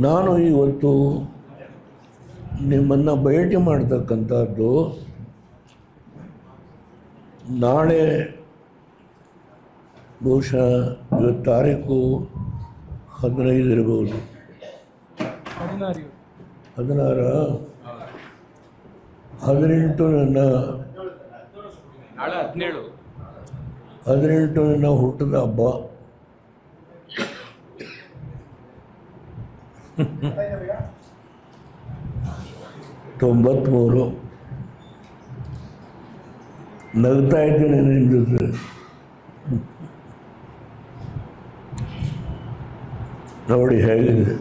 ನಾನು ಇವತ್ತು ನಿಮ್ಮನ್ನು ಭೇಟಿ ಮಾಡ್ತಕ್ಕಂಥದ್ದು ನಾಳೆ ಬಹುಶಃ ಇವತ್ತು ತಾರೀಕು 15 ಇರ್ಬೋದು, 16 18 ನನ್ನ 18 ನನ್ನ ಹುಟ್ಟಿದ ಹಬ್ಬ. ತೊಂಬತ್ಮೂರು. ನಗ್ತಾ ಇದ್ದೇನೆ ನಿಮ್ಮ ಜೊತೆ. ನೋಡಿ ಹೇಗಿದೆ.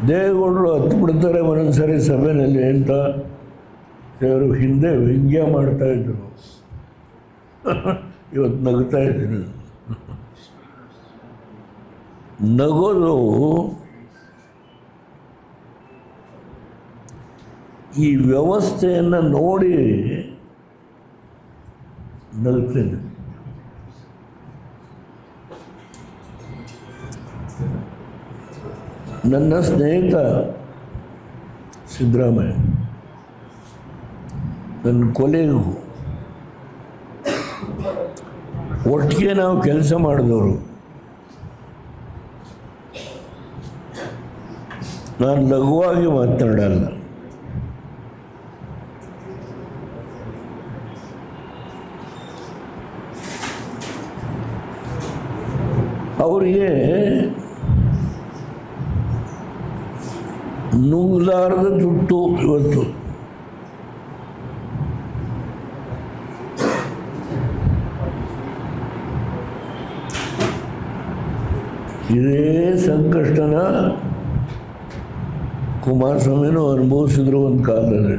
ದೇವೇಗೌಡರು ಹತ್ತು ಬಿಡ್ತಾರೆ ಒಂದೊಂದ್ಸರಿ ಸಭೆಯಲ್ಲಿ ಅಂತ ಅವರು ಹಿಂದೆ ವ್ಯಂಗ್ಯ ಮಾಡ್ತಾಯಿದ್ರು. ಇವತ್ತು ನಗ್ತಾ ಇದ್ದೀನಿ. ನಗೋದು ಈ ವ್ಯವಸ್ಥೆಯನ್ನು ನೋಡಿ ನಗ್ತೇನೆ. ನನ್ನ ಸ್ನೇಹಿತ ಸಿದ್ದರಾಮಯ್ಯ, ನನ್ನ ಕೊಲೆಗೂ ಒಟ್ಟಿಗೆ ನಾವು ಕೆಲಸ ಮಾಡಿದವರು. ನಾನು ಲಘುವಾಗಿ ಮಾತನಾಡಲ್ಲ. ಅವರಿಗೆ ನುಂಗ್ಲಾರದ ತುಟ್ಟು ಇವತ್ತು. ಇದೇ ಸಂಕಷ್ಟನ ಕುಮಾರಸ್ವಾಮಿನೂ ಅನುಭವಿಸಿದ್ರು ಒಂದು ಕಾಲದಲ್ಲಿ.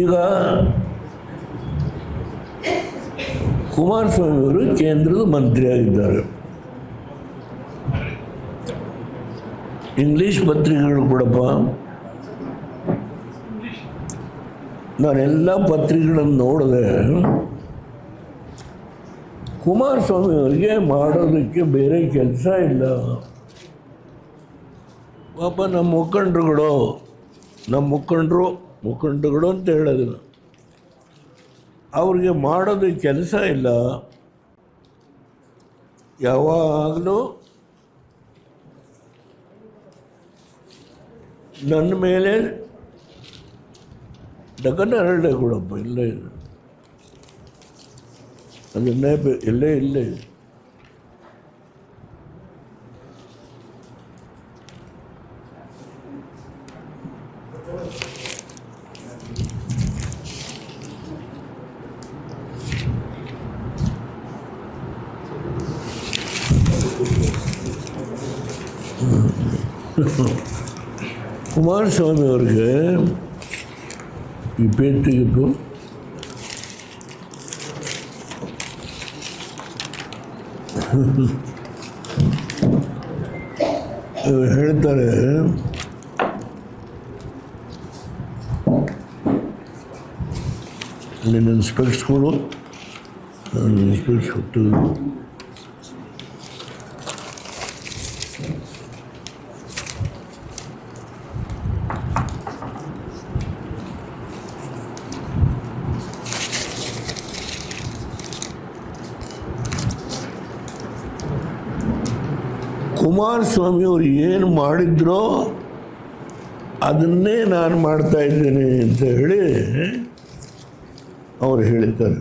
ಈಗ ಕುಮಾರಸ್ವಾಮಿಯವರು ಕೇಂದ್ರದ ಮಂತ್ರಿ ಆಗಿದ್ದಾರೆ. ಇಂಗ್ಲೀಷ್ ಪತ್ರಿಕೆಗಳು ಕೂಡಪ್ಪ, ನಾನೆಲ್ಲ ಪತ್ರಿಕೆಗಳನ್ನು ನೋಡಿದೆ. ಕುಮಾರಸ್ವಾಮಿಯವರಿಗೆ ಮಾಡೋದಕ್ಕೆ ಬೇರೆ ಕೆಲಸ ಇಲ್ಲ. ಪಾಪ ನಮ್ಮ ಮುಖಂಡರುಗಳು ಅಂತ ಹೇಳೋದಿಲ್ಲ, ಅವ್ರಿಗೆ ಮಾಡೋದಕ್ಕೆ ಕೆಲಸ ಇಲ್ಲ. ಯಾವಾಗಲೂ ನನ್ನ ಮೇಲೆ ಡಕನರಳೆ ಕೊಡಪ್ಪ, ಇಲ್ಲೇ ಇದೆ ಅದನ್ನೇ ಇಲ್ಲೇ ಕುಮಾರಸ್ವಾಮಿ ಅವ್ರಿಗೆ ಈ ಪೇಟಿಗಿದ್ದು ಹೇಳ್ತಾರೆ, ನಿನ್ನ ಸ್ಪೆಕ್ಟ್ಸ್ಗಳು ಸ್ಪೆಕ್ಟ್ಸ್ ಕೊಟ್ಟು ಕುಮಾರಸ್ವಾಮಿಯವರು ಏನು ಮಾಡಿದ್ರೋ ಅದನ್ನೇ ನಾನು ಮಾಡ್ತಾ ಇದ್ದೇನೆ ಅಂತ ಹೇಳಿ ಅವರು ಹೇಳಿದ್ದಾರೆ.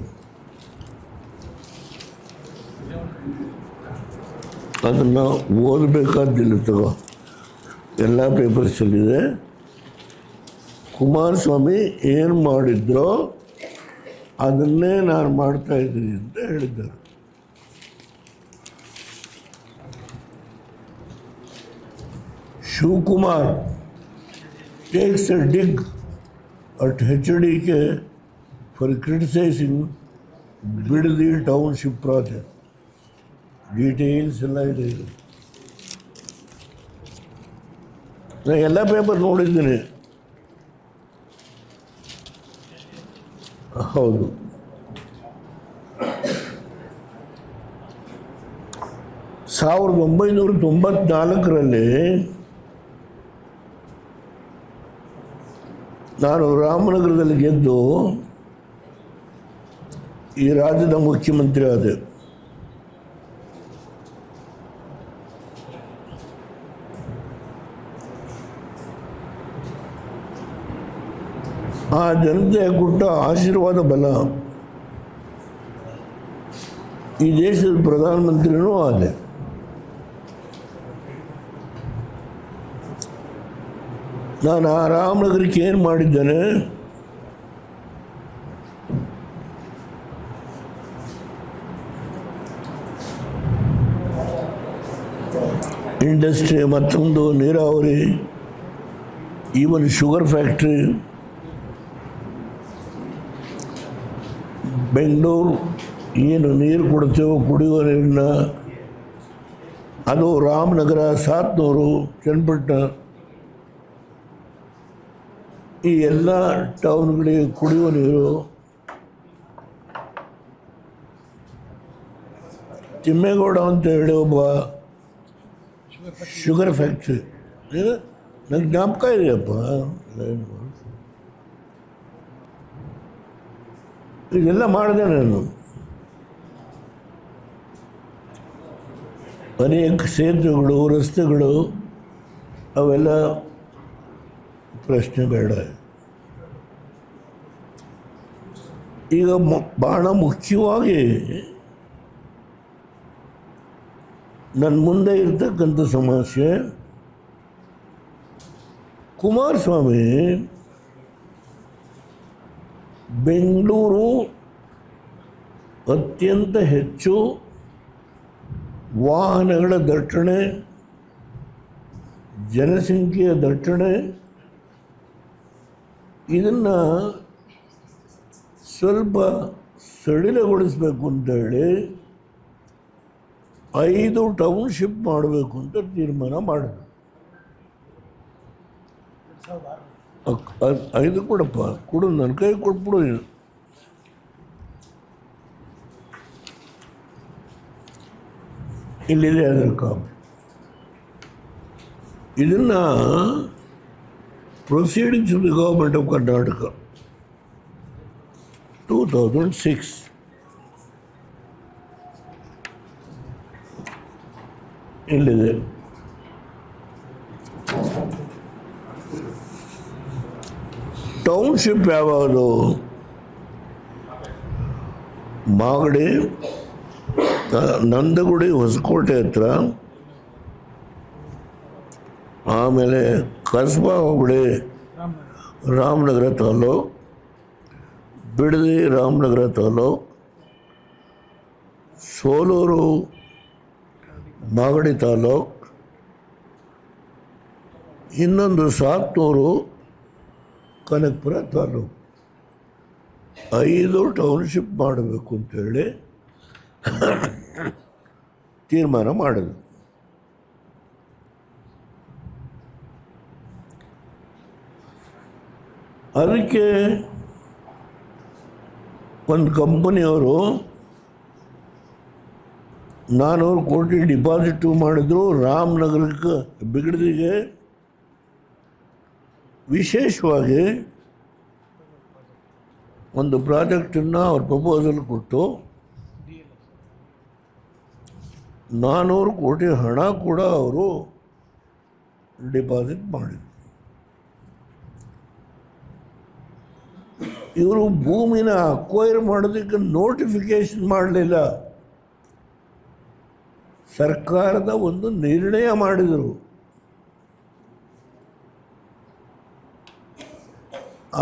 ಅದನ್ನು ಓದಬೇಕಾದಿಲ್ಲ, ತಗೋ, ಎಲ್ಲ ಪೇಪರ್ಸಲ್ಲಿದೆ. ಕುಮಾರಸ್ವಾಮಿ ಏನು ಮಾಡಿದ್ರೋ ಅದನ್ನೇ ನಾನು ಮಾಡ್ತಾ ಇದ್ದೀನಿ ಅಂತ ಹೇಳಿದ್ದಾರೆ. Shivakumar takes a dig at HDK for criticizing Bidadi Township project. Details ಎಲ್ಲ ಇದೆ. ನಾನು ಎಲ್ಲ ಪೇಪರ್ ನೋಡಿದ್ದೀನಿ. ಹೌದು, 1994ರಲ್ಲಿ ನಾನು ರಾಮನಗರದಲ್ಲಿ ಗೆದ್ದು ಈ ರಾಜ್ಯದ ಮುಖ್ಯಮಂತ್ರಿ ಆದೆ. ಆ ಜನತೆ ಕೊಟ್ಟ ಆಶೀರ್ವಾದ ಬಲ ಈ ದೇಶದ ಪ್ರಧಾನಮಂತ್ರಿನೂ ಆದೆ. ನಾನು ಆ ರಾಮನಗರಕ್ಕೆ ಏನು ಮಾಡಿದ್ದೇನೆ, ಇಂಡಸ್ಟ್ರಿ, ಮತ್ತೊಂದು ನೀರಾವರಿ, ಈವನ್ ಶುಗರ್ ಫ್ಯಾಕ್ಟ್ರಿ, ಬೆಂಗಳೂರು ಏನು ನೀರು ಕೊಡ್ತೇವೋ ಕುಡಿಯುವ ನೀರನ್ನ, ಅದು ರಾಮನಗರ, ಸಾತ್ನೂರು, ಚನ್ನಪಟ್ಟಣ, ಈ ಎಲ್ಲ ಟೌನ್ಗಳಿಗೆ ಕುಡಿಯುವ ನೀರು. ತಿಮ್ಮೇಗೌಡ ಅಂತ ಹೇಳಿ ಒಬ್ಬ ಶುಗರ್ ಫ್ಯಾಕ್ಟ್ರಿ, ನಂಗೆ ಜ್ಞಾಪಕ ಇದೆಯಪ್ಪ, ಇದೆಲ್ಲ ಮಾಡಿದೆ ನಾನು. ಅನೇಕ ಸೇತುವೆಗಳು, ರಸ್ತೆಗಳು, ಅವೆಲ್ಲ ಪ್ರಶ್ನೆ ಬೇಡ. ಈಗ ಭಾಳ ಮುಖ್ಯವಾಗಿ ನನ್ನ ಮುಂದೆ ಇರ್ತಕ್ಕಂಥ ಸಮಸ್ಯೆ, ಕುಮಾರಸ್ವಾಮಿ ಬೆಂಗಳೂರು ಅತ್ಯಂತ ಹೆಚ್ಚು ವಾಹನಗಳ ದಟ್ಟಣೆ, ಜನಸಂಖ್ಯೆಯ ದಟ್ಟಣೆ, ಇದನ್ನು ಸ್ವಲ್ಪ ಸಡಿಲಗೊಳಿಸಬೇಕು ಅಂತೇಳಿ 5 ಟೌನ್ಶಿಪ್ ಮಾಡಬೇಕು ಅಂತ ತೀರ್ಮಾನ ಮಾಡಿದ್ರು. 5 ಕೊಡಪ್ಪ, ಕೊಡು, ನನ್ನ ಕೈ ಕೊಟ್ಬಿಡು. ಇಲ್ಲಿದೆ ಅದರ ಕಾಪಿ. ಇದನ್ನು proceedings of the government of Karnataka 2006 ಇಲ್ಲಿದೆ. ಟೌನ್ಶಿಪ್ ಯಾವುದು? ಮಾಗಡಿ, ನಂದಗುಡಿ, ಹೊಸಕೋಟೆ ಹತ್ರ, ಆಮೇಲೆ ಕಸ್ಬಾ ಹೋಬಳಿ ರಾಮನಗರ ತಾಲೂಕು, ಬಿಡದಿ ರಾಮನಗರ ತಾಲೂಕು, ಸೋಲೂರು ಮಾಗಡಿ ತಾಲೂಕು, ಇನ್ನೊಂದು ಸಾತ್ನೂರು ಕನಕಪುರ ತಾಲೂಕು. 5 ಟೌನ್ಶಿಪ್ ಮಾಡಬೇಕು ಅಂತೇಳಿ ತೀರ್ಮಾನ ಮಾಡಿದ್ರು. ಅದಕ್ಕೆ ಒಂದು ಕಂಪನಿಯವರು 400 ಕೋಟಿ ಡಿಪಾಸಿಟು ಮಾಡಿದ್ರು ರಾಮನಗರಕ್ಕೆ, ಬಿಗಡದಿಗೆ. ವಿಶೇಷವಾಗಿ ಒಂದು ಪ್ರಾಜೆಕ್ಟನ್ನು ಅವ್ರ ಪ್ರಪೋಸಲ್ ಕೊಟ್ಟು 400 ಕೋಟಿ ಹಣ ಕೂಡ ಅವರು ಡಿಪಾಸಿಟ್ ಮಾಡಿದರು. ಇವರು ಭೂಮಿನ ಅಕ್ವೈರ್ ಮಾಡೋದಕ್ಕೆ ನೋಟಿಫಿಕೇಶನ್ ಮಾಡಲಿಲ್ಲ, ಸರ್ಕಾರದ ಒಂದು ನಿರ್ಣಯ ಮಾಡಿದರು.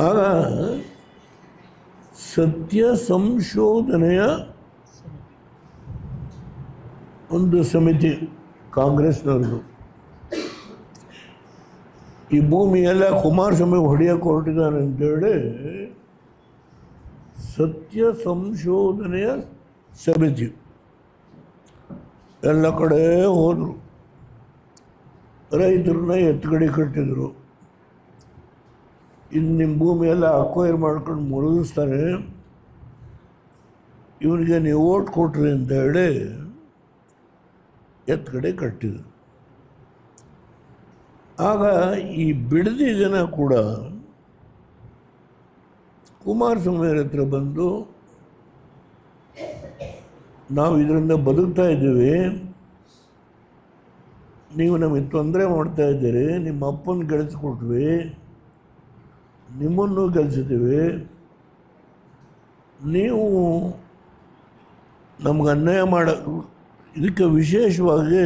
ಆಗ ಸತ್ಯ ಸಂಶೋಧನೆಯ ಒಂದು ಸಮಿತಿ ಕಾಂಗ್ರೆಸ್ನವ್ರದ್ದು, ಈ ಭೂಮಿಯೆಲ್ಲ ಕುಮಾರಸ್ವಾಮಿ ಹೊಡೆಯೋಕೆ ಹೊರಟಿದ್ದಾರೆ ಅಂತೇಳಿ ಸತ್ಯ ಸಂಶೋಧನೆಯ ಸಮಿತಿ ಎಲ್ಲ ಕಡೆ ಹೋದರು. ರೈತರನ್ನ ಎತ್ತುಗಡೆ ಕಟ್ಟಿದರು. ಇನ್ನು ನಿಮ್ಮ ಭೂಮಿಯೆಲ್ಲ ಅಕ್ವೈರ್ ಮಾಡ್ಕೊಂಡು ಮುಳುಗಿಸ್ತಾರೆ, ಇವನಿಗೆ ನೀವು ಓಟ್ ಕೊಟ್ರಿ ಅಂತ ಹೇಳಿ ಎತ್ತುಗಡೆ ಕಟ್ಟಿದರು. ಆಗ ಈ ಬಿಡದಿ ಜನ ಕೂಡ ಕುಮಾರಸ್ವಾಮಿಯವ್ರ ಹತ್ರ ಬಂದು, ನಾವು ಇದರಿಂದ ಬದುಕ್ತಾ ಇದ್ದೀವಿ, ನೀವು ನಮಗೆ ತೊಂದರೆ ಮಾಡ್ತಾ ಇದ್ದೀರಿ, ನಿಮ್ಮ ಅಪ್ಪನ ಗೆಲ್ಲಿಸ್ಕೊಟ್ವಿ, ನಿಮ್ಮನ್ನು ಗೆಲ್ಲಿಸಿದ್ದೀವಿ, ನೀವು ನಮ್ಗೆ ಅನ್ಯಾಯ ಇದಕ್ಕೆ ವಿಶೇಷವಾಗಿ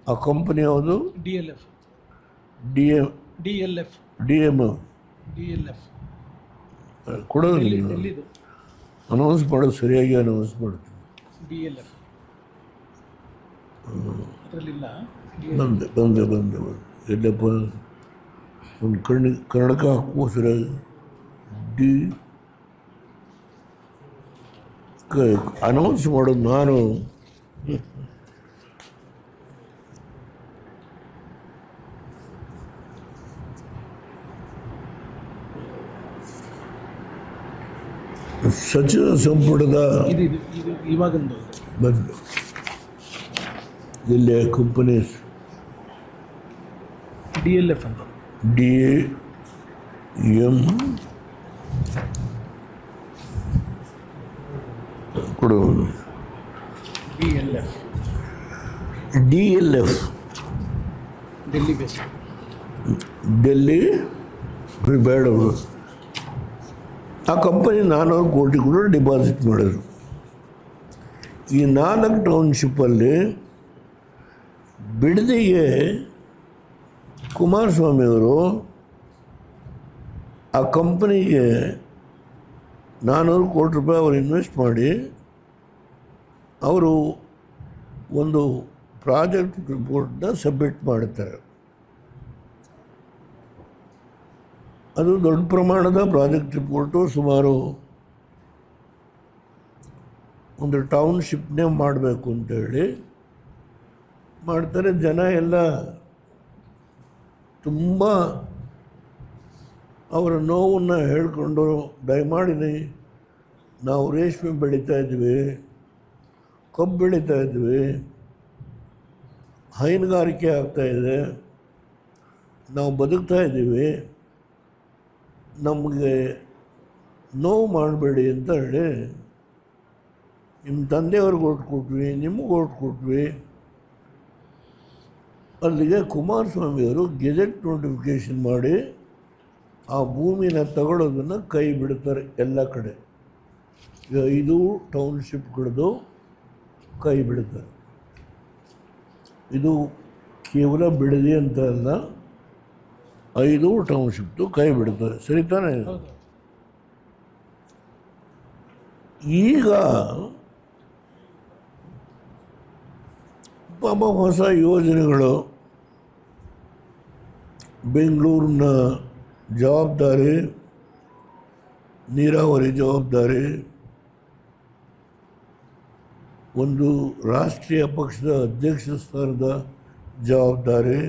ಆ ಕಂಪನಿ ಯಾವುದು, ಡಿ ಎಮ್ ಕೊಡೋದು, ಅನೌನ್ಸ್ ಮಾಡೋದು ಸರಿಯಾಗಿ ಅನೌನ್ಸ್ ಮಾಡ್ತೀವಿ. ಬಂದೆ ಎಲ್ಲಪ್ಪ ಒಂದು ಕನ್ನಡಕ ಹಾಕುವ ಸರಿಯಾಗಿ ಅನೌನ್ಸ್ ಮಾಡೋದು ನಾನು. ಸಚಿವ ಸಂಪುಟದ ಬಂದು ಇಲ್ಲಿ ಕಂಪನೀಸ್ DLF ಅಂತ DAM ಕೊಡುವುದು DLF ಡೆಲ್ಲಿ ಬೇಸ್, ಡೆಲ್ಲಿ ಬೇಡ. ಆ ಕಂಪನಿ 400 ಕೋಟಿ ಕೂಡ ಡಿಪಾಸಿಟ್ ಮಾಡಿದ್ರು. ಈ 4 ಟೌನ್ಶಿಪ್ಪಲ್ಲಿ ಬಿಡದಿಗೆ ಕುಮಾರಸ್ವಾಮಿಯವರು ಆ ಕಂಪನಿಗೆ 400 ಕೋಟಿ ರೂಪಾಯಿ ಅವರು ಇನ್ವೆಸ್ಟ್ ಮಾಡಿ ಅವರು ಒಂದು ಪ್ರಾಜೆಕ್ಟ್ ರಿಪೋರ್ಟ್ನ ಸಬ್ಮಿಟ್ ಮಾಡುತ್ತಾರೆ. ಅದು ದೊಡ್ಡ ಪ್ರಮಾಣದ ಪ್ರಾಜೆಕ್ಟ್ ರಿಪೋರ್ಟು, ಸುಮಾರು ಒಂದು ಟೌನ್ಶಿಪ್ನೇ ಮಾಡಬೇಕು ಅಂತೇಳಿ ಮಾಡ್ತಾರೆ. ಜನ ಎಲ್ಲ ತುಂಬ ಅವರ ನೋವನ್ನು ಹೇಳಿಕೊಂಡು, ದಯಮಾಡಿ ನಾವು ರೇಷ್ಮೆ ಬೆಳೀತಾ ಇದ್ವಿ, ಕಬ್ಬು ಬೆಳೀತಾ ಇದ್ವಿ, ಹೈನುಗಾರಿಕೆ ಆಗ್ತಾಯಿದೆ, ನಾವು ಬದುಕ್ತಾ ಇದ್ದೀವಿ, ನಮಗೆ ನೋವು ಮಾಡಬೇಡಿ ಅಂತ ಹೇಳಿ ನಿಮ್ಮ ತಂದೆಯವ್ರಿಗೆ ಓಟ್ ಕೊಟ್ವಿ, ನಿಮಗೆ ಓಟ್ ಕೊಟ್ವಿ. ಅಲ್ಲಿಗೆ ಕುಮಾರಸ್ವಾಮಿಯವರು ಗೆಜೆಟ್ ನೋಟಿಫಿಕೇಷನ್ ಮಾಡಿ ಆ ಭೂಮಿನ ತಗೊಳ್ಳೋದನ್ನು ಕೈ ಬಿಡ್ತಾರೆ ಎಲ್ಲ ಕಡೆ. 5 ಟೌನ್ಶಿಪ್ಗಳದ್ದು ಕೈ ಬಿಡ್ತಾರೆ. ಇದು ಕೇವಲ ಬಿಡದಿ ಅಂತ ಅಲ್ಲ, 5 ಟೌನ್ಶಿಪ್ದು ಕೈ ಬಿಡ್ತಾರೆ. ಸರಿ ತಾನೇ? ಈಗ ಪಾಪ ಹೊಸ ಯೋಜನೆಗಳು, ಬೆಂಗಳೂರಿನ ಜವಾಬ್ದಾರಿ, ನೀರಾವರಿ ಜವಾಬ್ದಾರಿ, ಒಂದು ರಾಷ್ಟ್ರೀಯ ಪಕ್ಷದ ಅಧ್ಯಕ್ಷ ಸ್ಥಾನದ ಜವಾಬ್ದಾರಿ,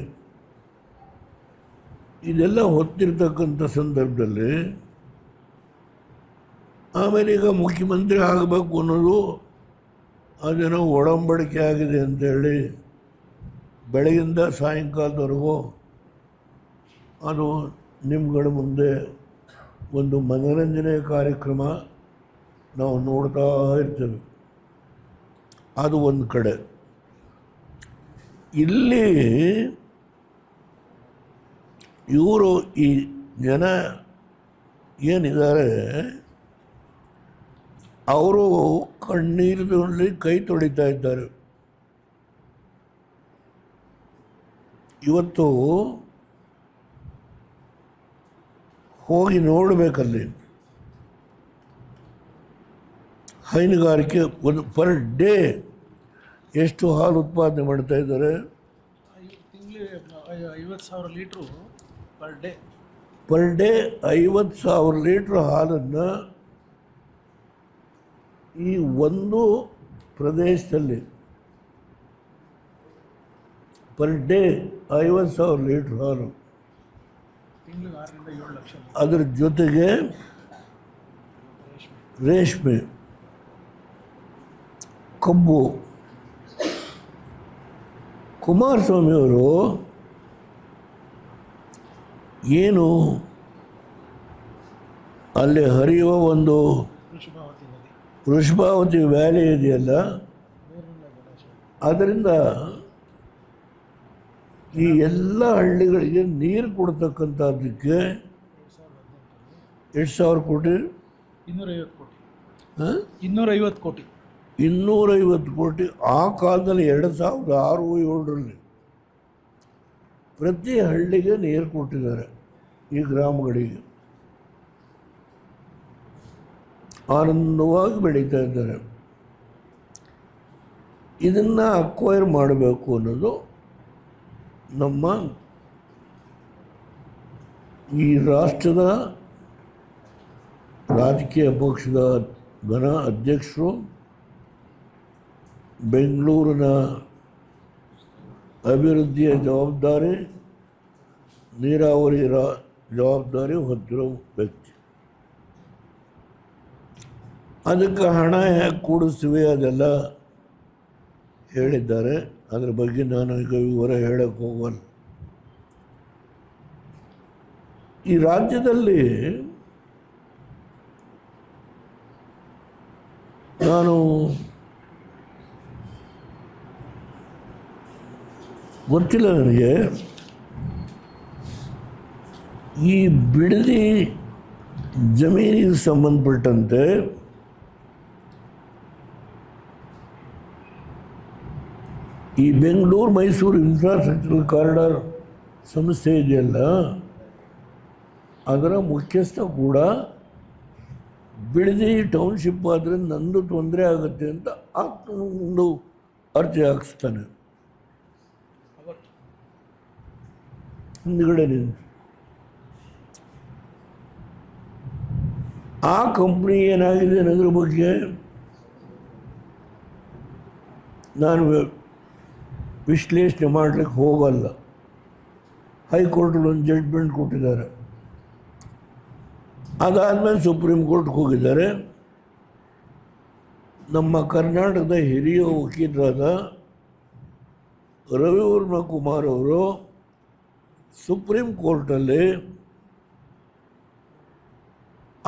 ಇದೆಲ್ಲ ಹೊತ್ತಿರ್ತಕ್ಕಂಥ ಸಂದರ್ಭದಲ್ಲಿ ಆಮೇಲೆ ಈಗ ಮುಖ್ಯಮಂತ್ರಿ ಆಗಬೇಕು ಅನ್ನೋದು ಅದೇನೋ ಒಡಂಬಡಿಕೆ ಆಗಿದೆ ಅಂತೇಳಿ ಬೆಳಗಿಂದ ಸಾಯಂಕಾಲದವರೆಗೂ ಅದು ನಿಮ್ಗಳ ಮುಂದೆ ಒಂದು ಮನೋರಂಜನೆ ಕಾರ್ಯಕ್ರಮ ನಾವು ನೋಡ್ತಾ ಇರ್ತೇವೆ. ಅದು ಒಂದು ಕಡೆ. ಇಲ್ಲಿ ಇವರು ಈ ಜನ ಏನಿದ್ದಾರೆ ಅವರು ಕಣ್ಣೀರಿನಲ್ಲಿ ಕೈ ತೊಳಿತಾ ಇದ್ದಾರೆ. ಇವತ್ತು ಹೋಗಿ ನೋಡಬೇಕಲ್ಲಿ ಹೈನುಗಾರಿಕೆ ಒಂದು ಪರ್ ಡೇ ಎಷ್ಟು ಹಾಲು ಉತ್ಪಾದನೆ ಮಾಡ್ತಾ ಇದ್ದಾರೆ? ತಿಂಗಳಿಗೆ 50,000 ಲೀಟ್ರು ಪರ್ ಡೇ 50,000 ಲೀಟ್ರ್ ಹಾಲನ್ನು ಈ ಒಂದು ಪ್ರದೇಶದಲ್ಲಿ ಪರ್ ಡೇ 50,000 ಲೀಟ್ರ್ ಹಾಲು. ತಿಂಗಳಿಗೆ 6ರಿಂದ 7 ಲಕ್ಷ. ಅದರ ಜೊತೆಗೆ ರೇಷ್ಮೆ, ಕಬ್ಬು, ಕುಮಾರಸ್ವಾಮಿಯವರು ಏನು ಅಲ್ಲಿ ಹರಿಯುವ ಒಂದು ವೃಷಭಾವತಿ ನದಿ ವೃಷಭಾವತಿ ವ್ಯಾಲಿ ಇದೆಯಲ್ಲ, ಅದರಿಂದ ಈ ಎಲ್ಲ ಹಳ್ಳಿಗಳಿಗೆ ನೀರು ಕೊಡ್ತಕ್ಕಂಥದ್ದಕ್ಕೆ 2,000 ಕೋಟಿ 250 ಕೋಟಿ ಹಾಂ 250 ಕೋಟಿ 250 ಕೋಟಿ ಆ ಕಾಲದಲ್ಲಿ 2006-7ರಲ್ಲಿ ಪ್ರತಿ ಹಳ್ಳಿಗೆ ನೀರು ಕೊಟ್ಟಿದ್ದಾರೆ. ಈ ಗ್ರಾಮಗಳಿಗೆ ಆನಂದವಾಗಿ ಬೆಳೀತಾ ಇದ್ದಾರೆ. ಇದನ್ನು ಅಕ್ವೈರ್ ಮಾಡಬೇಕು ಅನ್ನೋದು ನಮ್ಮ ಈ ರಾಷ್ಟ್ರದ ರಾಜಕೀಯ ಪಕ್ಷದ ಘನ ಅಧ್ಯಕ್ಷರು, ಬೆಂಗಳೂರಿನ ಅಭಿವೃದ್ಧಿಯ ಜವಾಬ್ದಾರಿ, ನೀರಾವರಿ ಜವಾಬ್ದಾರಿ ಹೊತ್ತಿರೋ ವ್ಯಕ್ತಿ. ಅದಕ್ಕೆ ಹಣ ಹೇಗೆ ಕೂಡಿಸ್ತೀವಿ ಅದೆಲ್ಲ ಹೇಳಿದ್ದಾರೆ. ಅದರ ಬಗ್ಗೆ ನಾನು ಈಗ ವಿವರ ಹೇಳಕ್ಕೆ ಹೋಗಲ್ಲ. ಈ ರಾಜ್ಯದಲ್ಲಿ ನಾನು ಗೊತ್ತಿಲ್ಲ ನನಗೆ, ಈ ಬಿಡದಿ ಜಮೀನಿಗೆ ಸಂಬಂಧಪಟ್ಟಂತೆ ಈ ಬೆಂಗಳೂರು ಮೈಸೂರು ಇನ್ಫ್ರಾಸ್ಟ್ರಕ್ಚರ್ ಕಾರಿಡಾರ್ ಸಂಸ್ಥೆ ಇದೆಯಲ್ಲ, ಅದರ ಮುಖ್ಯಸ್ಥ ಕೂಡ ಬಿಡದಿ ಟೌನ್ಶಿಪ್ ಆದರೆ ನಂದು ತೊಂದರೆ ಆಗುತ್ತೆ ಅಂತ ಒಂದು ಅರ್ಜಿ ಹಾಕಿಸ್ತಾನೆ ಹಿಂದ್ಗಡೆ ನಿಂತು. ಆ ಕಂಪ್ನಿ ಏನಾಗಿದೆ ಅನ್ನೋದ್ರ ಬಗ್ಗೆ ನಾನು ವಿಶ್ಲೇಷಣೆ ಮಾಡಲಿಕ್ಕೆ ಹೋಗಲ್ಲ. ಹೈಕೋರ್ಟಲ್ಲಿ ಒಂದು ಜಡ್ಜ್ಮೆಂಟ್ ಕೊಟ್ಟಿದ್ದಾರೆ. ಅದಾದಮೇಲೆ ಸುಪ್ರೀಂ ಕೋರ್ಟ್ಗೆ ಹೋಗಿದ್ದಾರೆ. ನಮ್ಮ ಕರ್ನಾಟಕದ ಹಿರಿಯ ವಕೀಲರಾದ ರವಿವರ್ಮ ಕುಮಾರ್ ಅವರು ಸುಪ್ರೀಂ ಕೋರ್ಟಲ್ಲಿ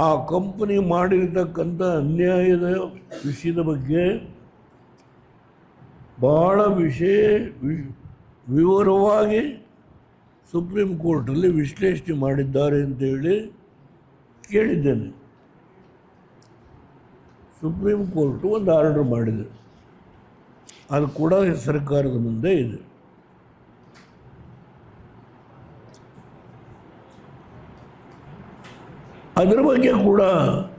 ಆ ಕಂಪನಿ ಮಾಡಿರ್ತಕ್ಕಂಥ ಅನ್ಯಾಯದ ವಿಷಯದ ಬಗ್ಗೆ ಭಾಳ ವಿವರವಾಗಿ ಸುಪ್ರೀಂ ಕೋರ್ಟಲ್ಲಿ ವಿಶ್ಲೇಷಣೆ ಮಾಡಿದ್ದಾರೆ ಅಂತೇಳಿ ಕೇಳಿದ್ದೇನೆ. ಸುಪ್ರೀಂ ಕೋರ್ಟು ಒಂದು ಆರ್ಡರ್ ಮಾಡಿದೆ, ಅದು ಕೂಡ ಸರ್ಕಾರದ ಮುಂದೆ ಇದೆ. ಅದರ ಬಗ್ಗೆ ಕೂಡ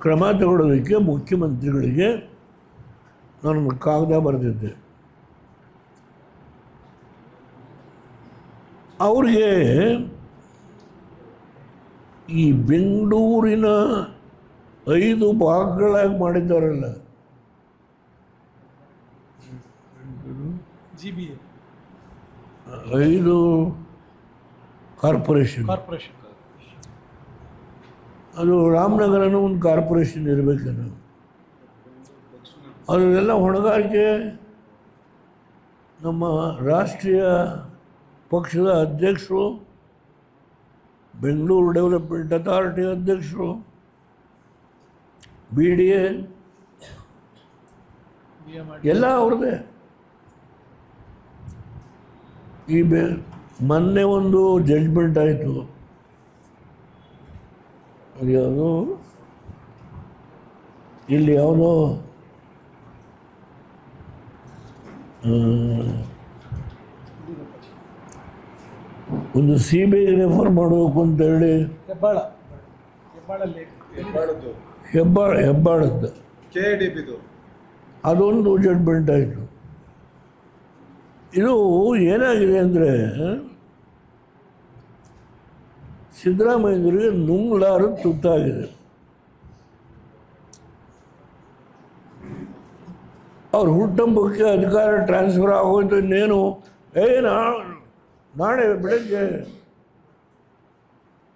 ಕ್ರಮ ತಗೊಳ್ಳೋದಕ್ಕೆ ಮುಖ್ಯಮಂತ್ರಿಗಳಿಗೆ ನಾನು ಕಾಗದ ಬರೆದಿದ್ದೆ. ಅವ್ರಿಗೆ ಈ ಬೆಂಗಳೂರಿನ 5 ಭಾಗಗಳಾಗಿ ಮಾಡಿದ್ದಾರಲ್ಲ, GBA 5 ಕಾರ್ಪೊರೇಷನ್, ಅದು ರಾಮನಗರನೂ ಒಂದು ಕಾರ್ಪೊರೇಷನ್ ಇರಬೇಕೇನು, ಅದೆಲ್ಲ ಹೊಣೆಗಾರಿಕೆ ನಮ್ಮ ರಾಷ್ಟ್ರೀಯ ಪಕ್ಷದ ಅಧ್ಯಕ್ಷರು, ಬೆಂಗಳೂರು ಡೆವಲಪ್ಮೆಂಟ್ ಅಥಾರಿಟಿ ಅಧ್ಯಕ್ಷರು, BDA ಎಲ್ಲ ಅವ್ರದ್ದೇ. ಈ ಮೊನ್ನೆ ಒಂದು ಜಡ್ಜ್ಮೆಂಟ್ ಆಯಿತು, ಅದು ಯಾವುದೋ ಇಲ್ಲಿ ಯಾವುದೋ ಒಂದು CBI ರೆಫರ್ ಮಾಡಬೇಕು ಅಂತೇಳಿ ಹೆಬ್ಬಾಳದ್ದು ಅದೊಂದು ಜಡ್ಜ್ಮೆಂಟ್ ಆಯಿತು. ಇದು ಏನಾಗಿದೆ ಅಂದರೆ ಸಿದ್ದರಾಮಯ್ಯರಿಗೆ ನುಂಗ್ಲಾರು ತುತ್ತಾಗಿದೆ. ಅವ್ರ ಹುಟ್ಟುಹಬ್ಬಕ್ಕೆ ಅಧಿಕಾರ ಟ್ರಾನ್ಸ್ಫರ್ ಆಗೋಯ್ತು. ಇನ್ನೇನು ನಾಳೆ ಬೆಳಗ್ಗೆ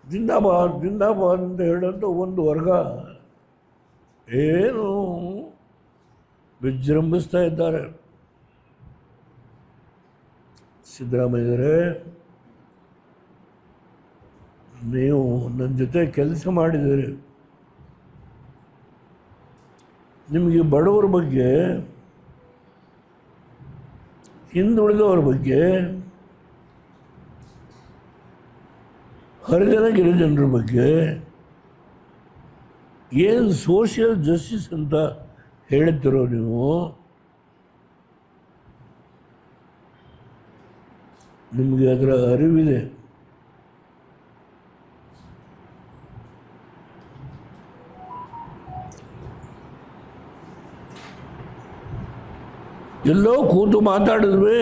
ಜಿಂದಾಬಾದ್ ಜಿಂದಾಬಾದ್ ಅಂತ ಹೇಳೋಂಥ ಒಂದು ವರ್ಗ ಏನು ವಿಜೃಂಭಿಸ್ತಾ ಇದ್ದಾರೆ. ಸಿದ್ದರಾಮಯ್ಯರೇ, ನೀವು ನನ್ನ ಜೊತೆ ಕೆಲಸ ಮಾಡಿದ್ದೀರಿ. ನಿಮಗೆ ಬಡವರ ಬಗ್ಗೆ, ಹಿಂದುಳಿದವರ ಬಗ್ಗೆ, ಹರಿಜನ ಗಿರಿಜನರ ಬಗ್ಗೆ ಏನು ಸೋಷಿಯಲ್ ಜಸ್ಟಿಸ್ ಅಂತ ಹೇಳ್ತಿರೋ ನೀವು, ನಿಮಗೆ ಅದರ ಅರಿವಿದೆ. ಎಲ್ಲೋ ಕೂತು ಮಾತಾಡಿದ್ವಿ,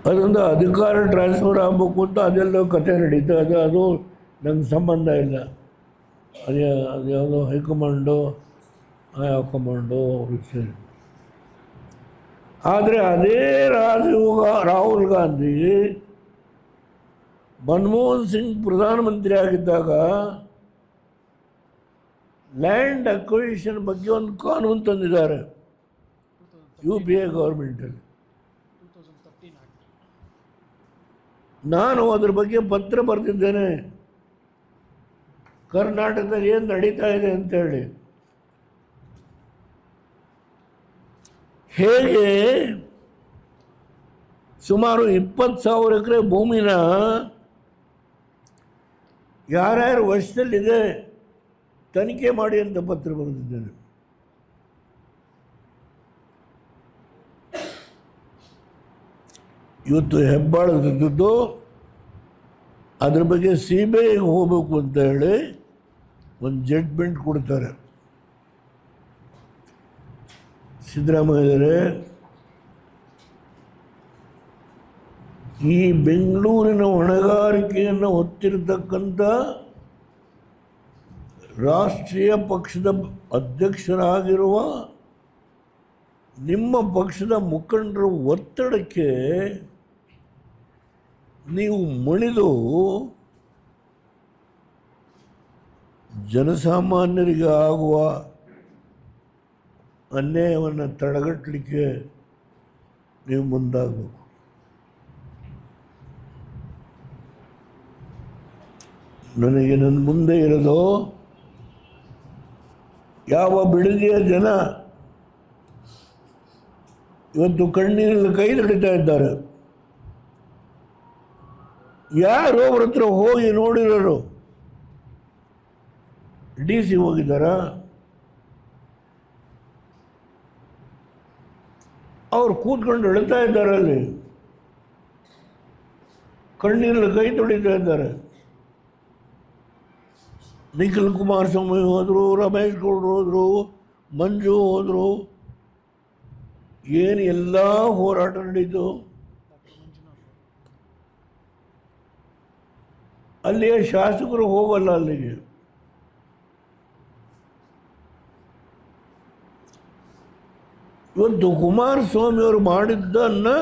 ಅದರಿಂದ ಅಧಿಕಾರ ಟ್ರಾನ್ಸ್ಫರ್ ಆಗಬೇಕು ಅಂತ ಅದೆಲ್ಲೋ ಕತೆ ನಡೀತಾ ಇದೆ. ಅದು ನಂಗೆ ಸಂಬಂಧ ಇಲ್ಲ. ಅದ್ಯಾವುದೋ ಹೈಕಮಾಂಡು ಹೈಕಮಾಂಡು ವಿಷಯ. ಆದರೆ ಅದೇ ರಾಹುಲ್ ಗಾಂಧಿ ಮನಮೋಹನ್ ಸಿಂಗ್ ಪ್ರಧಾನಮಂತ್ರಿ ಆಗಿದ್ದಾಗ ಲ್ಯಾಂಡ್ ಅಕ್ವಿಸಿಷನ್ ಬಗ್ಗೆ ಒಂದು ಕಾನೂನು ತಂದಿದ್ದಾರೆ UPA ಗೌರ್ಮೆಂಟಲ್ಲಿ. ನಾನು ಅದ್ರ ಬಗ್ಗೆ ಪತ್ರ ಬರೆದಿದ್ದೇನೆ, ಕರ್ನಾಟಕದಲ್ಲಿ ಏನು ನಡೀತಾ ಇದೆ ಅಂತೇಳಿ. ಹೇಗೆ ಸುಮಾರು 20,000 ಎಕರೆ ಭೂಮಿನ ಯಾರ್ಯಾರು ವಶದಲ್ಲಿದೆ ತನಿಖೆ ಮಾಡಿ ಅಂತ ಪತ್ರ ಬರೆದಿದ್ದೇನೆ. ಇವತ್ತು ಹೆಬ್ಬಾಳದದ್ದು ಅದ್ರ ಬಗ್ಗೆ CBIಗೆ ಹೋಗಬೇಕು ಅಂತ ಹೇಳಿ ಒಂದು ಜಡ್ಜ್ಮೆಂಟ್ ಕೊಡ್ತಾರೆ. ಸಿದ್ದರಾಮಯ್ಯರೇ, ಈ ಬೆಂಗಳೂರಿನ ಹೊಣೆಗಾರಿಕೆಯನ್ನು ಹೊತ್ತಿರತಕ್ಕಂಥ ರಾಷ್ಟ್ರೀಯ ಪಕ್ಷದ ಅಧ್ಯಕ್ಷರಾಗಿರುವ ನಿಮ್ಮ ಪಕ್ಷದ ಮುಖಂಡರ ಒತ್ತಡಕ್ಕೆ ನೀವು ಮಣಿದು ಜನಸಾಮಾನ್ಯರಿಗೆ ಆಗುವ ಅನ್ಯಾಯವನ್ನು ತಡೆಗಟ್ಟಲಿಕ್ಕೆ ನೀವು ಮುಂದಾಗಬೇಕು. ನನಗೆ ನನ್ನ ಮುಂದೆ ಇರೋದು ಯಾವ ಬಿಡದಿಯ ಜನ ಇವತ್ತು ಕಣ್ಣೀರಲ್ಲಿ ಕೈ ತೊಳಿತಾ ಇದ್ದಾರೆ. ಯಾರು ಅವ್ರ ಹತ್ರ ಹೋಗಿ ನೋಡಿರೋರು? DC ಹೋಗಿದ್ದಾರಾ? ಅವ್ರು ಕೂತ್ಕೊಂಡು ಅಳ್ತಾ ಇದ್ದಾರೆ, ಅಲ್ಲಿ ಕಣ್ಣೀರಲ್ಲಿ ಕೈ ತೊಳಿತಾ ಇದ್ದಾರೆ. ನಿಖಿಲ್ ಕುಮಾರಸ್ವಾಮಿ ಹೋದರು, ರಮೇಶ್ ಗೌಡರು ಹೋದರು, ಮಂಜು ಹೋದರು. ಏನು ಎಲ್ಲ ಹೋರಾಟ ನಡೀತು. ಅಲ್ಲಿಯ ಶಾಸಕರು ಹೋಗಲ್ಲ ಅಲ್ಲಿಗೆ. ಇವತ್ತು ಕುಮಾರಸ್ವಾಮಿ ಅವರು ಮಾಡಿದ್ದನ್ನು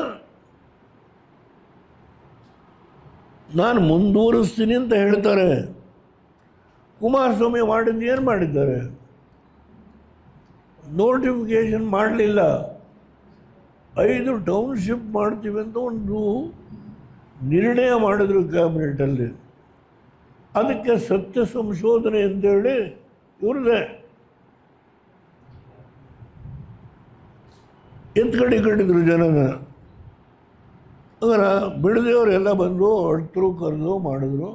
ನಾನು ಮುಂದುವರಿಸ್ತೀನಿ ಅಂತ ಹೇಳ್ತಾರೆ. ಕುಮಾರಸ್ವಾಮಿ ಮಾಡಿದ್ದು ಏನು ಮಾಡಿದ್ದಾರೆ? ನೋಟಿಫಿಕೇಶನ್ ಮಾಡಲಿಲ್ಲ. 5 ಟೌನ್ಶಿಪ್ ಮಾಡ್ತೀವಿ ಅಂತ ಒಂದು ನಿರ್ಣಯ ಮಾಡಿದ್ರು ಕ್ಯಾಬಿನೆಟಲ್ಲಿ. ಅದಕ್ಕೆ ಸತ್ಯ ಸಂಶೋಧನೆ ಅಂತೇಳಿ ಇವ್ರದ್ದೇ ಎತ್ಕಡಿದ್ರು ಜನನ. ಅದರ ಬಿಡದೆಯವರೆಲ್ಲ ಬಂದು ಅಳ್ತರು, ಕರೆದು ಮಾಡಿದ್ರು,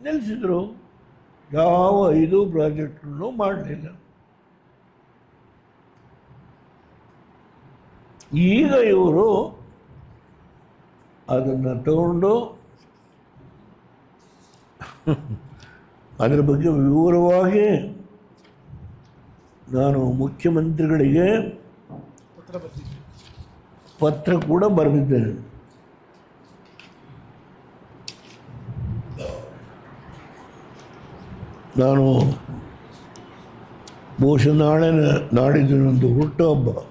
ನಿಲ್ಲಿಸಿದ್ರು. ಯಾವ 5 ಪ್ರಾಜೆಕ್ಟನ್ನು ಮಾಡಲಿಲ್ಲ. ಈಗ ಇವರು ಅದನ್ನು ತಗೊಂಡು ಅದರ ಬಗ್ಗೆ ವಿವರವಾಗಿ ನಾನು ಮುಖ್ಯಮಂತ್ರಿಗಳಿಗೆ ಪತ್ರ ಕೂಡ ಬರೆದಿದ್ದೇನೆ. ನಾನು ಬಹುಶಃ ನಾಡಿದ್ದು ನಂದು ಹುಟ್ಟುಹಬ್ಬ. -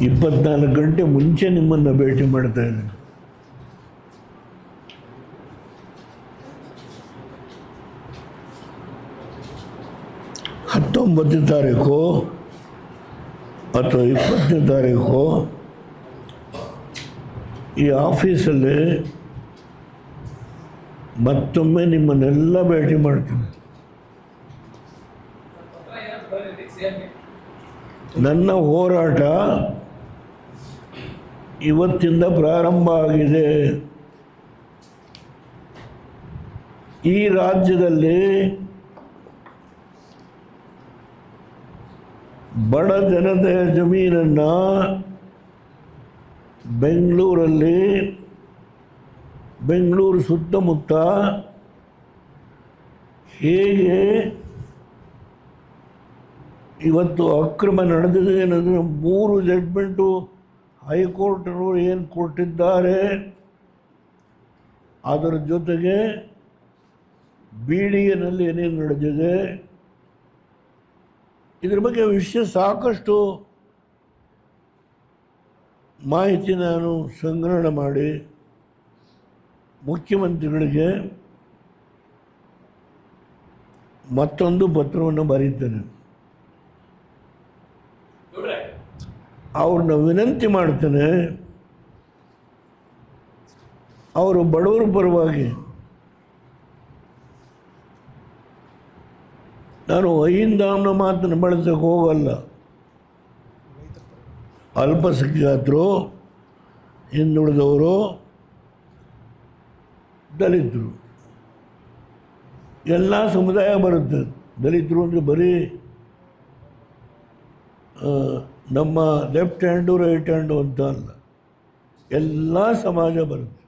24 ಗಂಟೆ ಮುಂಚೆ ನಿಮ್ಮನ್ನು ಭೇಟಿ ಮಾಡ್ತಾ ಇದ್ದೇನೆ. ಹತ್ತೊಂಬತ್ತನೇ ತಾರೀಕು ಅಥವಾ 20ನೇ ತಾರೀಕು ಈ ಆಫೀಸಲ್ಲಿ ಮತ್ತೊಮ್ಮೆ ನಿಮ್ಮನ್ನೆಲ್ಲ ಭೇಟಿ ಮಾಡ್ತೀನಿ. ನನ್ನ ಹೋರಾಟ ಇವತ್ತಿಂದ ಪ್ರಾರಂಭ ಆಗಿದೆ. ಈ ರಾಜ್ಯದಲ್ಲಿ ಬಡ ಜನತೆಯ ಜಮೀನನ್ನು ಬೆಂಗಳೂರಲ್ಲಿ, ಬೆಂಗಳೂರು ಸುತ್ತಮುತ್ತ ಹೇಗೆ ಇವತ್ತು ಅಕ್ರಮ ನಡೆದಿದೆ ಅನ್ನೋದನ್ನು 3 ಜಡ್ಜ್ಮೆಂಟು ಹೈಕೋರ್ಟ್ನವರು ಏನು ಕೊಟ್ಟಿದ್ದಾರೆ, ಅದರ ಜೊತೆಗೆ BDAನಲ್ಲಿ ಏನೇನು ನಡೆದಿದೆ, ಇದ್ರ ಬಗ್ಗೆ ವಿಷಯ ಸಾಕಷ್ಟು ಮಾಹಿತಿ ನಾನು ಸಂಗ್ರಹಣೆ ಮಾಡಿ ಮುಖ್ಯಮಂತ್ರಿಗಳಿಗೆ ಮತ್ತೊಂದು ಪತ್ರವನ್ನು ಬರೀತೇನೆ. ಅವ್ರನ್ನ ವಿನಂತಿ ಮಾಡ್ತೇನೆ, ಅವರು ಬಡವರ ಪರವಾಗಿ ನಾನು ಅಹಿಂದಾಂನ ಮಾತನ್ನು ಬಳಸಕ್ಕೆ ಹೋಗಲ್ಲ. ಅಲ್ಪಸಂಖ್ಯಾತರು, ಹಿಂದುಳಿದವರು, ದಲಿತರು ಎಲ್ಲ ಸಮುದಾಯ ಬರುತ್ತೆ. ದಲಿತರು ಅಂದರೆ ಬರೀ ನಮ್ಮ ಲೆಫ್ಟ್ ಹ್ಯಾಂಡು ರೈಟ್ ಹ್ಯಾಂಡು ಅಂತ ಅಲ್ಲ, ಎಲ್ಲ ಸಮಾಜ ಬರುತ್ತೆ.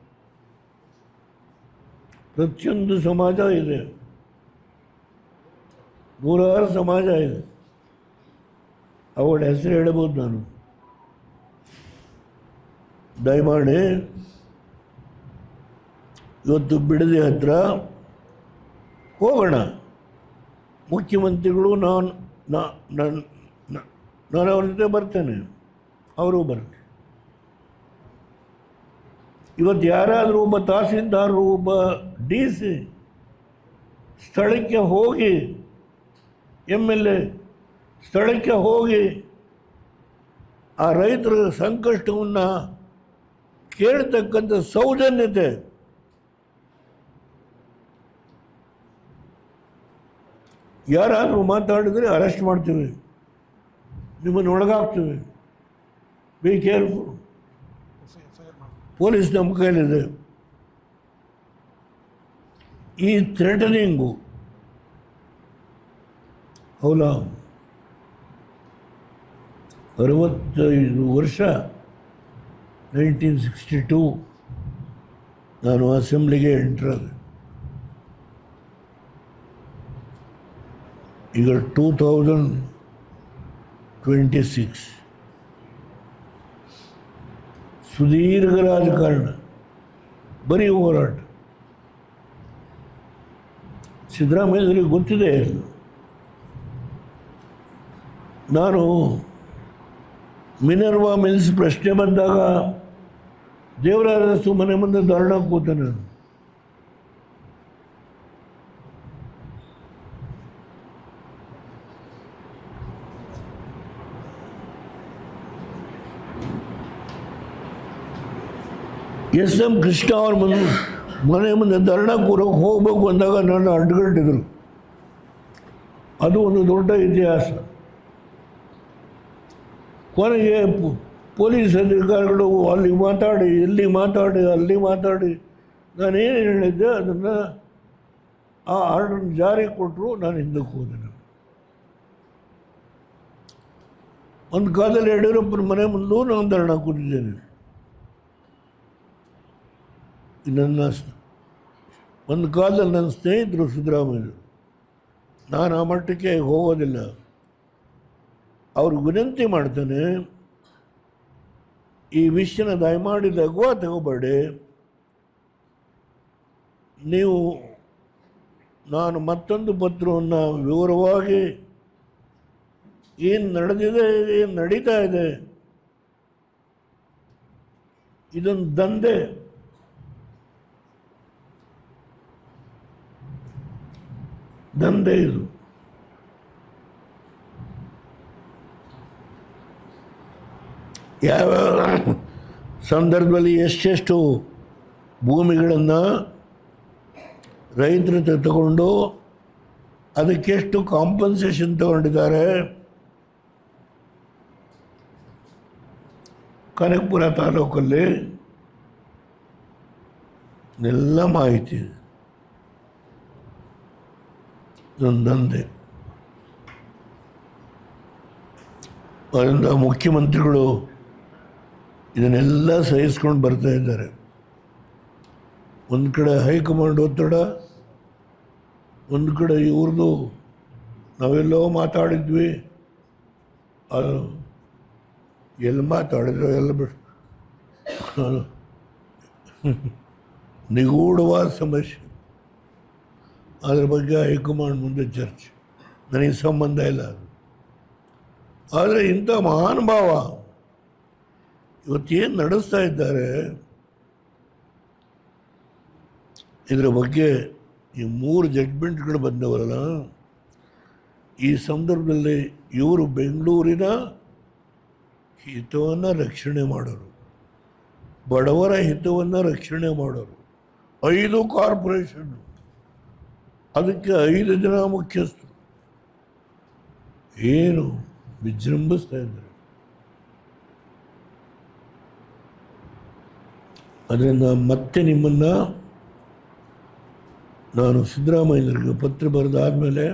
ಪ್ರತಿಯೊಂದು ಸಮಾಜ ಇದೆ, 100 ಸಮಾಜ ಇದೆ. ಅವಳ ಹೆಸರು ಹೇಳ್ಬೋದು ನಾನು. ದಯಮಾಡಿ ಇವತ್ತು ಬಿಡದಿ ಹತ್ರ ಹೋಗೋಣ. ಮುಖ್ಯಮಂತ್ರಿಗಳು ನಾನು ಅವ್ರ ಜೊತೆ ಬರ್ತೇನೆ, ಅವರು ಬರಲಿ. ಇವತ್ತು ಯಾರಾದರೂ ಒಬ್ಬ ತಹಸೀಲ್ದಾರರು, ಒಬ್ಬ DC ಸ್ಥಳಕ್ಕೆ ಹೋಗಿ, MLA ಸ್ಥಳಕ್ಕೆ ಹೋಗಿ ಆ ರೈತರ ಸಂಕಷ್ಟವನ್ನು ಕೇಳ್ತಕ್ಕಂಥ ಸೌಜನ್ಯತೆ ಯಾರಾದರೂ ಮಾತಾಡಿದರೆ ಅರೆಸ್ಟ್ ಮಾಡ್ತೀವಿ, ನಿಮ್ಮನ್ನು ಒಳಗಾಗ್ತೀವಿ. Be careful. ಪೊಲೀಸ್ ನಮ್ಮ ಕೈಲಿದೆ. ಈ ಥ್ರೆಟನಿಂಗು ಹೌದಾ, 65 ವರ್ಷ 1962 ನಾನು ಅಸೆಂಬ್ಲಿಗೆ ಎಂಟ್ರಾದೆ. ಈಗ 2026 ಸುದೀರ್ಘ ರಾಜಕಾರಣ, ಬರೀ ಹೋರಾಟ. ಸಿದ್ದರಾಮಯ್ಯರಿಗೆ ಗೊತ್ತಿದೆ. ನಾನು ಮಿನರ್ವಾ ಮಿಲ್ಸ್ ಪ್ರಶ್ನೆ ಬಂದಾಗ ದೇವರಾಜ ಮನೆ ಮುಂದೆ ಧರಣ ಕೂತೆ ನಾನು. SM ಕೃಷ್ಣ ಅವ್ರ ಮನೆ ಮುಂದೆ ಧರಣ ಕೂರಕ್ಕೆ ಹೋಗ್ಬೇಕು ಅಂದಾಗ ನನ್ನ ಅಡ್ಗಟ್ಟಿದ್ರು. ಅದು ಒಂದು ದೊಡ್ಡ ಇತಿಹಾಸ. ಕೊನೆಗೆ ಪೊಲೀಸ್ ಅಧಿಕಾರಿಗಳು ಅಲ್ಲಿ ಮಾತಾಡಿ, ಇಲ್ಲಿ ಮಾತಾಡಿ, ಅಲ್ಲಿ ಮಾತಾಡಿ, ನಾನೇನು ಹೇಳಿದ್ದೆ ಅದನ್ನು ಆ ಆರ್ಡರ್ ಜಾರಿ ಕೊಟ್ಟರು. ನಾನು ಹಿಂದಕ್ಕೆ ಹೋದೆ. ಒಂದು ಕಾಲದಲ್ಲಿ ಯಡಿಯೂರಪ್ಪನ ಮನೆ ಮುಂದೂ ನಾನು ಧರಣ ಕೂತಿದ್ದೇನೆ. ಒಂದು ಕಾಲದಲ್ಲಿ ನನ್ನ ಸ್ನೇಹಿತರು ಸಿದ್ದರಾಮಯ್ಯ, ನಾನು ಆ ಮಟ್ಟಕ್ಕೆ ಹೋಗೋದಿಲ್ಲ. ಅವ್ರಿಗೆ ವಿನಂತಿ ಮಾಡ್ತಾನೆ, ಈ ವಿಷಯನ ದಯಮಾಡಿ ಲಘುವಾಗಿ ತಗೋಬೇಡಿ. ನೀವು ನಾನು ಮತ್ತೊಂದು ಪತ್ರವನ್ನು ವಿವರವಾಗಿ ಏನು ನಡೆದಿದೆ, ಏನು ನಡೀತಾ ಇದೆ, ಇದೊಂದು ದಂಧೆ. ಇದು ಯಾವ ಸಂದರ್ಭದಲ್ಲಿ ಎಷ್ಟೆಷ್ಟು ಭೂಮಿಗಳನ್ನು ರೈತರ ಹತ್ರ ತಗೊಂಡು ಅದಕ್ಕೆಷ್ಟು ಕಾಂಪನ್ಸೇಷನ್ ತಗೊಂಡಿದ್ದಾರೆ. ಕನಕಪುರ ತಾಲೂಕಲ್ಲಿ ಎಲ್ಲ ಮಾಹಿತಿ ಇದೆ. ಇದೊಂದಂದೆ. ಅದರಿಂದ ಮುಖ್ಯಮಂತ್ರಿಗಳು ಇದನ್ನೆಲ್ಲ ಸಹಿಸ್ಕೊಂಡು ಬರ್ತಾ ಇದ್ದಾರೆ. ಒಂದು ಕಡೆ ಹೈಕಮಾಂಡ್ ಒತ್ತಡ, ಒಂದು ಕಡೆ ಇವ್ರದ್ದು ನಾವೆಲ್ಲೋ ಮಾತಾಡಿದ್ವಿ, ಅದು ಎಲ್ಲಿ ಮಾತಾಡಿದ್ರು ಎಲ್ಲ ಬಿಟ್ಟು ನಿಗೂಢವಾದ ಸಮಸ್ಯೆ. ಅದ್ರ ಬಗ್ಗೆ ಹೈಕಮಾಂಡ್ ಮುಂದೆ ಚರ್ಚೆ, ನನಗೆ ಸಂಬಂಧ ಇಲ್ಲ ಅದು. ಆದರೆ ಇಂಥ ಮಹಾನುಭಾವ ಇವತ್ತೇನು ನಡೆಸ್ತಾ ಇದ್ದಾರೆ, ಇದರ ಬಗ್ಗೆ ಈ 3 ಜಡ್ಜ್ಮೆಂಟ್ಗಳು ಬಂದವರಲ್ಲ, ಈ ಸಂದರ್ಭದಲ್ಲಿ ಇವರು ಬೆಂಗಳೂರಿನ ಹಿತವನ್ನು ರಕ್ಷಣೆ ಮಾಡೋರು, ಬಡವರ ಹಿತವನ್ನು ರಕ್ಷಣೆ ಮಾಡೋರು. 5 ಕಾರ್ಪೊರೇಷನ್, ಅದಕ್ಕೆ 5 ಜನ ಮುಖ್ಯಸ್ಥರು ಏನು ವಿಜೃಂಭಿಸ್ತಾ ಇದ್ದಾರೆ. ಅದರಿಂದ ಮತ್ತೆ ನಿಮ್ಮನ್ನು ನಾನು ಸಿದ್ದರಾಮಯ್ಯರಿಗೆ ಪತ್ರ ಬರೆದಾದಮೇಲೆ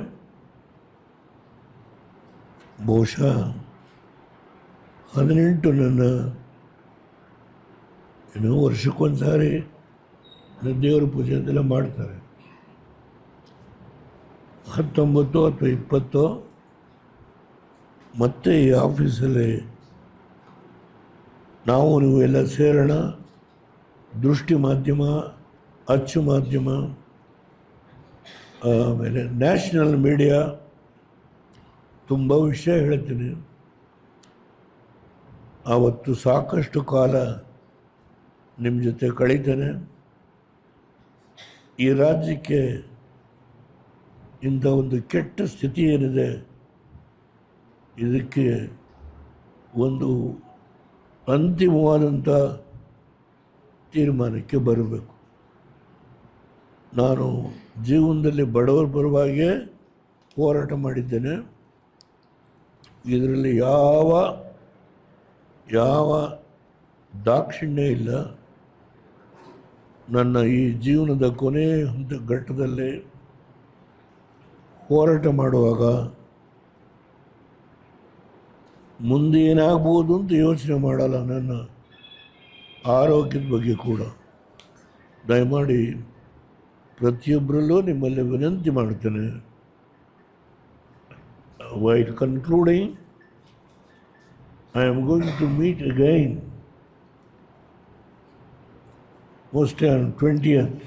ಬಹುಶಃ 18 ನನ್ನ ವರ್ಷಕ್ಕೊಂದು ಸಾರಿ ದೇವರ ಪೂಜೆ ಅಂತೆಲ್ಲ ಮಾಡ್ತಾರೆ. 19 ಅಥವಾ 20 ಮತ್ತೆ ಈ ಆಫೀಸಲ್ಲಿ ನಾವು ನೀವೆಲ್ಲ ಸೇರೋಣ. ದೃಷ್ಟಿ ಮಾಧ್ಯಮ, ಅಚ್ಚು ಮಾಧ್ಯಮ, ಆಮೇಲೆ ನ್ಯಾಷನಲ್ ಮೀಡಿಯಾ, ತುಂಬ ವಿಷಯ ಹೇಳ್ತೀನಿ. ಆವತ್ತು ಸಾಕಷ್ಟು ಕಾಲ ನಿಮ್ಮ ಜೊತೆ ಕಳೀತೇನೆ. ಈ ರಾಜ್ಯಕ್ಕೆ ಇಂಥ ಒಂದು ಕೆಟ್ಟ ಸ್ಥಿತಿ ಏನಿದೆ, ಇದಕ್ಕೆ ಒಂದು ಅಂತಿಮವಾದಂಥ ತೀರ್ಮಾನಕ್ಕೆ ಬರಬೇಕು. ನಾನು ಜೀವನದಲ್ಲಿ ಬಡವರ ಪರವಾಗಿ ಹೋರಾಟ ಮಾಡಿದ್ದೇನೆ. ಇದರಲ್ಲಿ ಯಾವ ದಾಕ್ಷಿಣ್ಯ ಇಲ್ಲ. ನನ್ನ ಈ ಜೀವನದ ಕೊನೆ ಘಟ್ಟದಲ್ಲಿ ಹೋರಾಟ ಮಾಡುವಾಗ ಮುಂದೆ ಏನಾಗ್ಬೋದು ಅಂತ ಯೋಚನೆ ಮಾಡಲ್ಲ. ನನ್ನ ಆರೋಗ್ಯದ ಬಗ್ಗೆ ಕೂಡ ದಯಮಾಡಿ ಪ್ರತಿಯೊಬ್ಬರಲ್ಲೂ ನಿಮ್ಮಲ್ಲಿ ವಿನಂತಿ ಮಾಡ್ತೇನೆ. While concluding, I am going to meet again, mostly on 20th,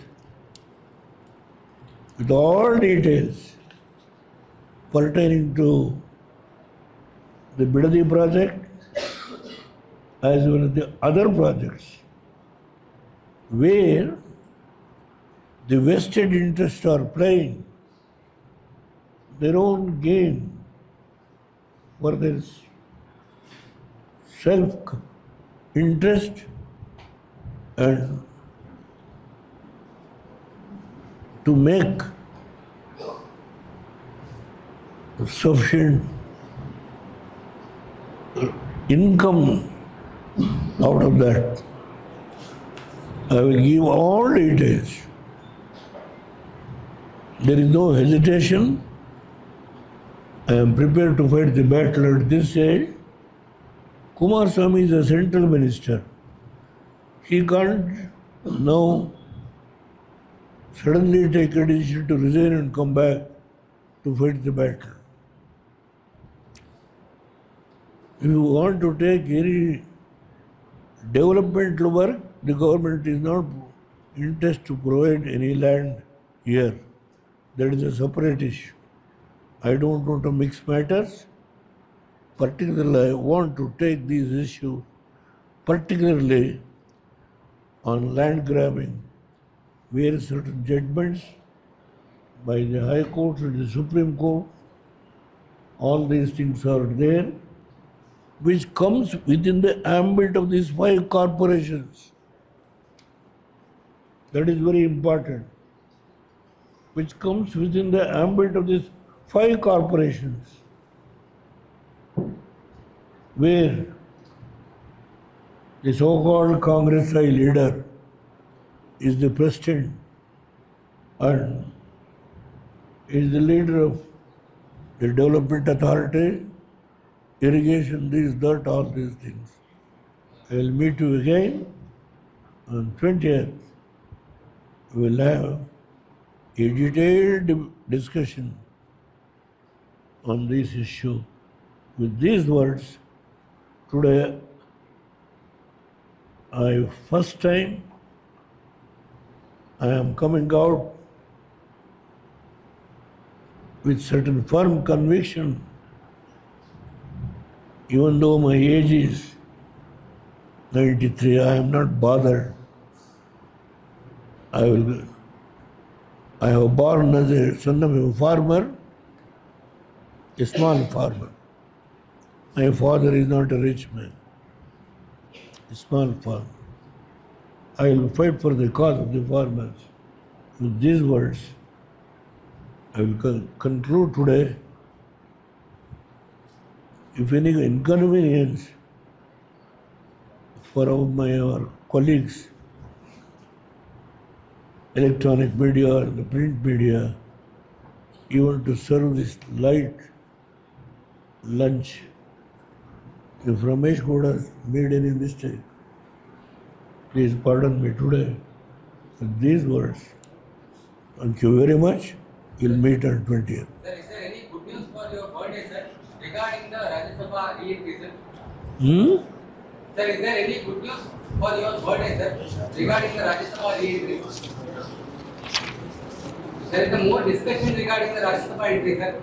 with all details pertaining to the Bidadi project as well as the other projects where the vested interests are playing their own game for their self-interest and to make sufficient income out of that. I will give all details. There is no hesitation. I am prepared to fight the battle at this stage. Kumaraswamy is a central minister. He can't now suddenly take a decision to resign and come back to fight the battle. If you want to take any developmental work, the government is not interested to provide any land here. That is a separate issue. I don't want to mix matters. Particularly, I want to take these issues, particularly on land grabbing, where certain judgments by the High Court and the Supreme Court, all these things are there. which comes within the ambit of these 5 corporations. That is very important. Which comes within the ambit of these 5 corporations, where the so-called Congress leader is the president and is the leader of the development authority, irrigation, this, that, all these things. I will meet you again on 20th. We will have a detailed discussion on this issue. With these words, today first time I am coming out with certain firm conviction, even though my age is 93, I am not bothered. I have born as a son of a farmer, a small farmer. My father is not a rich man, a small farmer. I will fight for the cause of the farmers. With these words, I will conclude today. If any inconvenience for our colleagues, electronic media or the print media, even to serve this light lunch, if Ramesh Gowda made any mistake, please pardon me today. With these words, thank you very much. We'll meet on 20th. Sir, is there any good news for your birthday, sir, regarding the Rajya Sabha re-entry, sir? Sir, is there any good news for your birthday, sir, regarding the Rajya Sabha re-entry? There is more discussion regarding the Rajya Sabha entry, sir.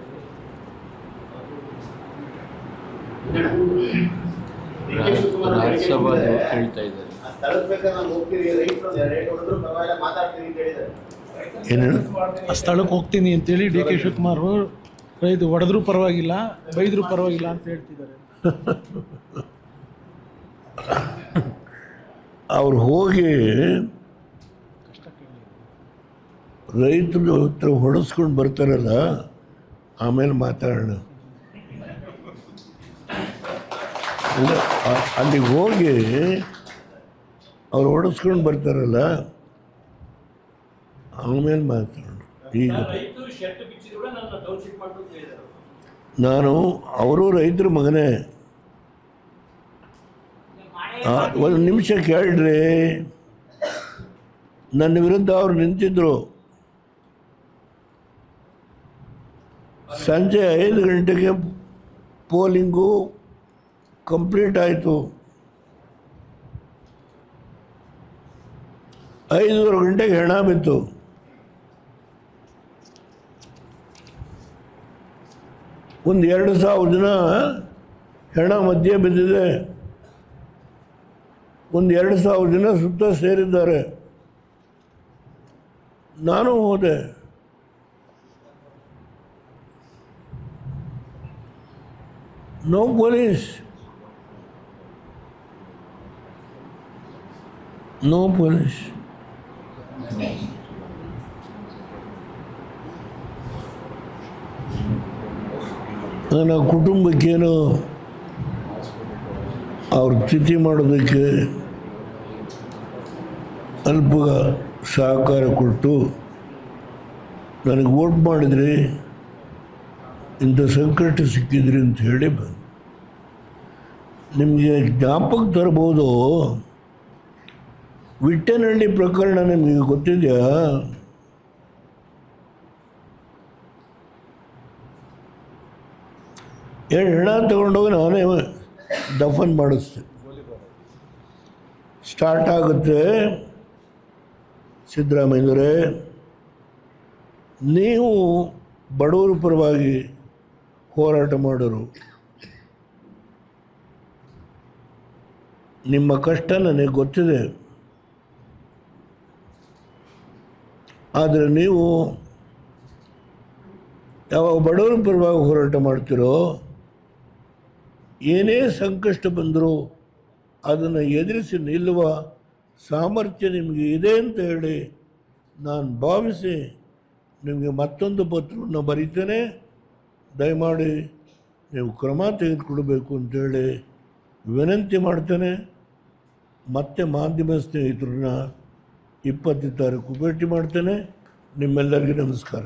Rajya Sabha ಕೇಳ್ತಾ ಇದ್ದಾರೆ. ಏನು ಆ ಸ್ಥಳಕ್ಕೆ ಹೋಗ್ತೀನಿ ಅಂತೇಳಿ D K Shivakumar ರೈತ ಹೊಡೆದ್ರೂ ಪರವಾಗಿಲ್ಲ, ಬೈದ್ರೂ ಪರವಾಗಿಲ್ಲ ಅಂತ ಹೇಳ್ತಿದ್ದಾರೆ. ಅವ್ರು ಹೋಗಿ ರೈತರು ಹತ್ರ ಹೊಡೆಸ್ಕೊಂಡು ಬರ್ತಾರಲ್ಲ, ಆಮೇಲೆ ಮಾತಾಡೋಣ. ಅಲ್ಲಿಗೆ ಹೋಗಿ ಅವ್ರು ಹೊಡೆಸ್ಕೊಂಡು ಬರ್ತಾರಲ್ಲ, ಆಮೇಲೆ ಮಾತಾಡೋಣ. ಈಗ ನಾನು ಅವರು ರೈತರ ಮಗನೇ. ಒಂದು ನಿಮಿಷ ಕೇಳ್ರಿ, ನನ್ನ ವಿರುದ್ಧ ಅವ್ರು ನಿಂತಿದ್ರು. ಸಂಜೆ 5 ಗಂಟೆಗೆ ಪೋಲಿಂಗು ಕಂಪ್ಲೀಟ್ ಆಯಿತು. 5:30 ಗಂಟೆಗೆ ಹೆಣ ಬಿತ್ತು. ಒಂದು 2,000 ಜನ ಹೆಣ ಮಧ್ಯೆ ಬಿದ್ದಿದೆ. ಒಂದು 2,000 ಜನ ಸುತ್ತ ಸೇರಿದ್ದಾರೆ. ನಾನು ಹೋದೆ. No police, no police. ನನ್ನ ಕುಟುಂಬಕ್ಕೇನು ಅವ್ರ ತಿಥಿ ಮಾಡೋದಕ್ಕೆ ಅಲ್ಪ ಸಹಕಾರ ಕೊಟ್ಟು ನನಗೆ ವೋಟ್ ಮಾಡಿದ್ರಿ, ಇಂಥ ಸಂಕಟ ಸಿಕ್ಕಿದ್ರಿ ಅಂತ ಹೇಳಿ ಬಂದು. ನಿಮಗೆ ಜ್ಞಾಪಕ ತರ್ಬೋದು, ವಿಟ್ಟನಹಳ್ಳಿ ಪ್ರಕರಣ ನಿಮಗೆ ಗೊತ್ತಿದೆಯಾ? ಹೆಣ ತಗೊಂಡೋಗಿ ನಾನೇ ದಫನ್ ಮಾಡಿಸ್ದೆ. ಸ್ಟಾರ್ಟ್ ಆಗುತ್ತೆ. ಸಿದ್ದರಾಮಯ್ಯನವರೇ, ನೀವು ಬಡವರ ಪರವಾಗಿ ಹೋರಾಟ ಮಾಡೋರು, ನಿಮ್ಮ ಕಷ್ಟ ನನಗೆ ಗೊತ್ತಿದೆ. ಆದರೆ ನೀವು ಯಾವಾಗ ಬಡವರ ಪರವಾಗಿ ಹೋರಾಟ ಮಾಡ್ತೀರೋ ಏನೇ ಸಂಕಷ್ಟ ಬಂದರೂ ಅದನ್ನು ಎದುರಿಸಿ ನಿಲ್ಲುವ ಸಾಮರ್ಥ್ಯ ನಿಮಗೆ ಇದೆ ಅಂತ ಹೇಳಿ ನಾನು ಭಾವಿಸಿ ನಿಮಗೆ ಮತ್ತೊಂದು ಪತ್ರವನ್ನು ಬರೀತೇನೆ. ದಯಮಾಡಿ ನೀವು ಕ್ರಮ ತೆಗೆದುಕೊಳ್ಬೇಕು ಅಂತೇಳಿ ವಿನಂತಿ ಮಾಡ್ತೇನೆ. ಮತ್ತೆ ಮಾಧ್ಯಮ ಸ್ನೇಹಿತರನ್ನ 20 ತಾರೀಕು ಭೇಟಿ ಮಾಡ್ತೇನೆ. ನಿಮ್ಮೆಲ್ಲರಿಗೂ ನಮಸ್ಕಾರ.